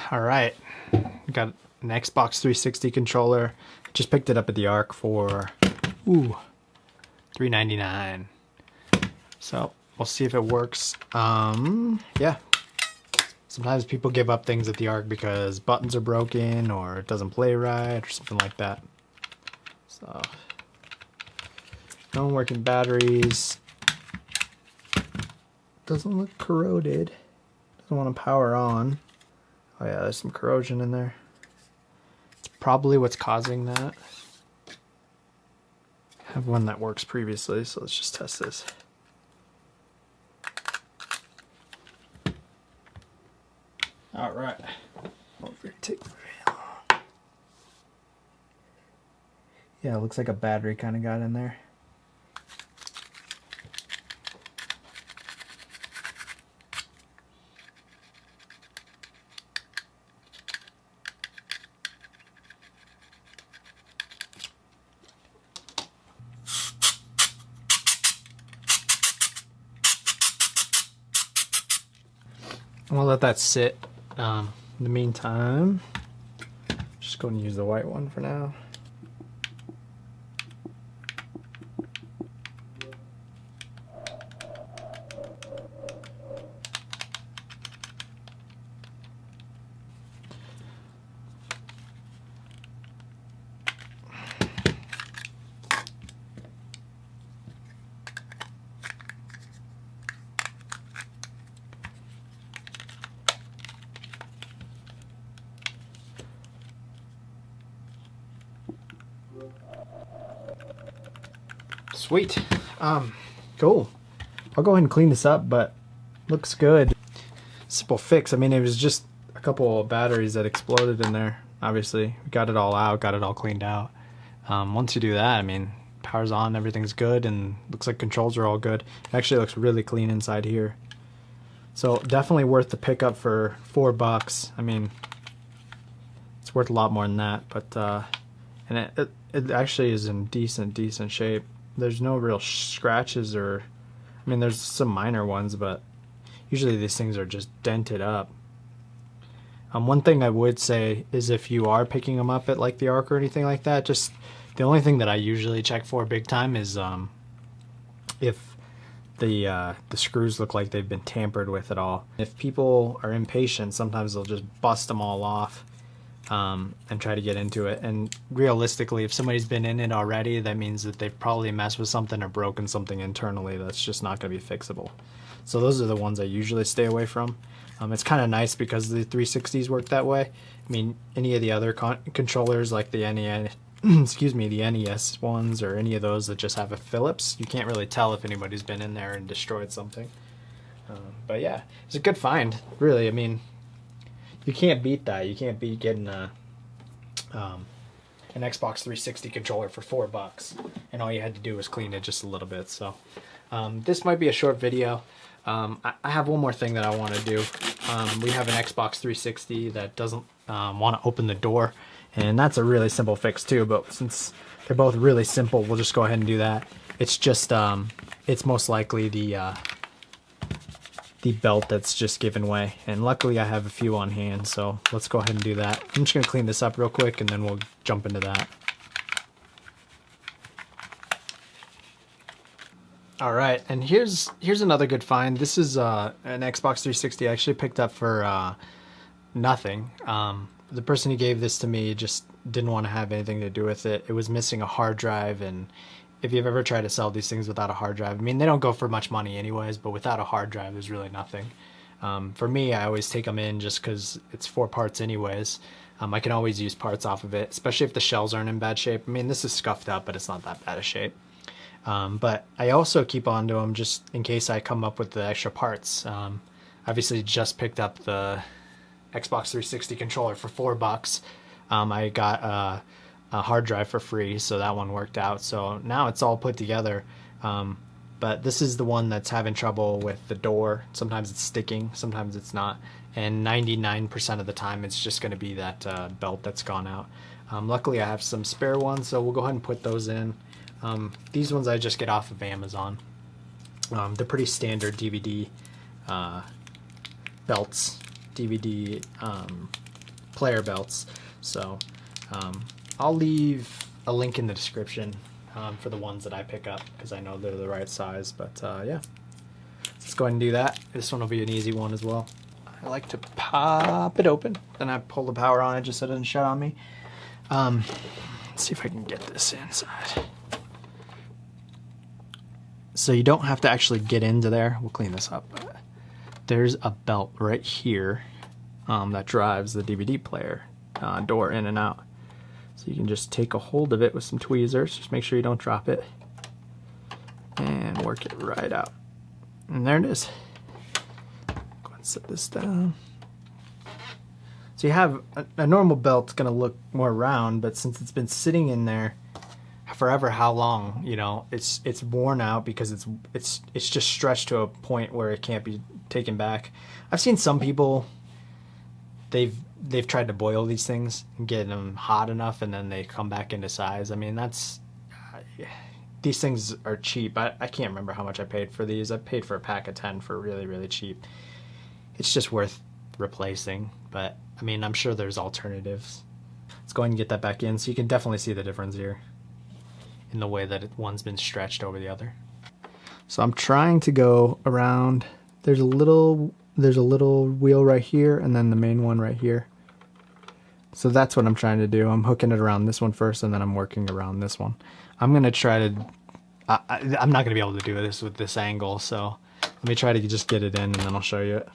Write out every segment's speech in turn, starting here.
All right, got an Xbox 360 controller. Just picked it up at the Arc for $3.99. So we'll see if it works. Yeah. Sometimes people give up things at the Arc because buttons are broken or it doesn't play right or something like that. So no working batteries. Doesn't look corroded. Doesn't want to power on. Oh yeah, there's some corrosion in there. It's probably what's causing that. I have one that works previously, so let's just test this. All right. Yeah, it looks like a battery kind of got in there. I'm gonna let that sit. In the meantime, just going to use the white one for now. Sweet. Cool. I'll go ahead and clean this up, but looks good. Simple fix. I mean, it was just a couple of batteries that exploded in there. Obviously, we got it all out, got it all cleaned out. Once you do that, I mean, power's on, everything's good, and looks like controls are all good. It actually looks really clean inside here. So definitely worth the pickup for $4. I mean, it's worth a lot more than that, but and it actually is in decent shape. There's no real scratches or, I mean, there's some minor ones, but usually these things are just dented up. One thing I would say is if you are picking them up at like the Arc or anything like that, just the only thing that I usually check for big time is if the screws look like they've been tampered with at all. If people are impatient, sometimes they'll just bust them all off and try to get into it. And realistically, if somebody's been in it already, that means that they've probably messed with something or broken something internally that's just not going to be fixable. So those are the ones I usually stay away from. It's kind of nice because the 360s work that way. I mean, any of the other controllers like the NES, excuse me, the NES ones or any of those that just have a Phillips, you can't really tell if anybody's been in there and destroyed something. But yeah, it's a good find, really. I mean, you can't beat that. You can't beat getting an Xbox 360 controller for $4, and all you had to do was clean it just a little bit. So this might be a short video. I have one more thing that I want to do. We have an Xbox 360 that doesn't want to open the door, and that's a really simple fix too, but since they're both really simple, we'll just go ahead and do that. It's just it's most likely the belt that's just given way, and luckily I have a few on hand, so let's go ahead and do that. I'm just gonna clean this up real quick and then we'll jump into that. All right, and here's another good find. This is an Xbox 360 I actually picked up for nothing. The person who gave this to me just didn't want to have anything to do with it. It was missing a hard drive, and if you've ever tried to sell these things without a hard drive, I mean, they don't go for much money anyways, but without a hard drive, there's really nothing. For me, I always take them in just because it's 4 parts anyways. I can always use parts off of it, especially if the shells aren't in bad shape. I mean, this is scuffed up, but it's not that bad a shape. But I also keep on to them just in case I come up with the extra parts. Obviously, just picked up the Xbox 360 controller for $4. I got a hard drive for free, so that one worked out. So now it's all put together. But this is the one that's having trouble with the door. Sometimes it's sticking, sometimes it's not. And 99% of the time it's just going to be that belt that's gone out. Luckily I have some spare ones, so we'll go ahead and put those in. These ones I just get off of Amazon. They're pretty standard DVD belts, DVD player belts. So I'll leave a link in the description for the ones that I pick up, because I know they're the right size. But yeah, let's go ahead and do that. This one will be an easy one as well. I like to pop it open, then I pull the power on it just so it doesn't shut on me. Let's see if I can get this inside. So you don't have to actually get into there. We'll clean this up. But there's a belt right here that drives the DVD player door in and out. So you can just take a hold of it with some tweezers. Just make sure you don't drop it. And work it right out. And there it is. Go ahead and set this down. So you have a normal belt's gonna look more round, but since it's been sitting in there forever, how long, you know, it's worn out because it's just stretched to a point where it can't be taken back. I've seen some people, they've tried to boil these things and get them hot enough, and then they come back into size. I mean, that's these things are cheap. I can't remember how much I paid for these. I paid for a pack of 10 for really cheap. It's just worth replacing, but I mean, I'm sure there's alternatives. Let's go ahead and get that back in so you can definitely see the difference here in the way that one's been stretched over the other. So I'm trying to go around. There's a little wheel right here, and then the main one right here. So that's what I'm trying to do. I'm hooking it around this one first, and then I'm working around this one. I'm gonna try to, I'm not gonna be able to do this with this angle, so let me try to just get it in, and then I'll show you it.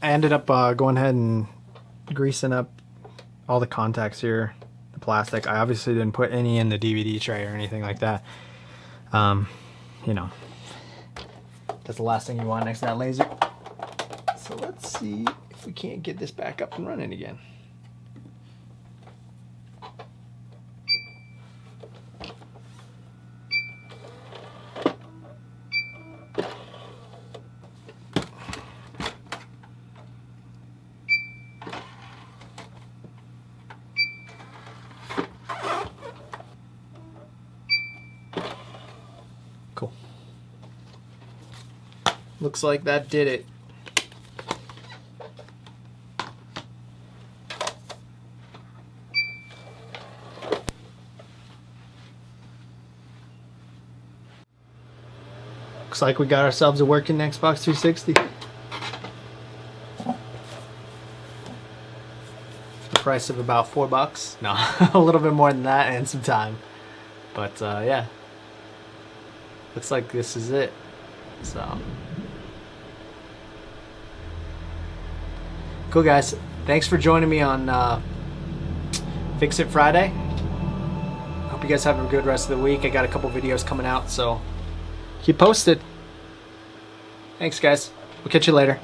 I ended up going ahead and greasing up all the contacts here, the plastic. I obviously didn't put any in the DVD tray or anything like that. You know, that's the last thing you want next to that laser. So let's see if we can't get this back up and running again. Cool. Looks like that did it. Looks like we got ourselves a working Xbox 360. The price of about $4. No, a little bit more than that and some time. But yeah. Looks like this is it. So cool, guys. Thanks for joining me on Fix It Friday. Hope you guys have a good rest of the week. I got a couple videos coming out, so keep posted. Thanks, guys. We'll catch you later.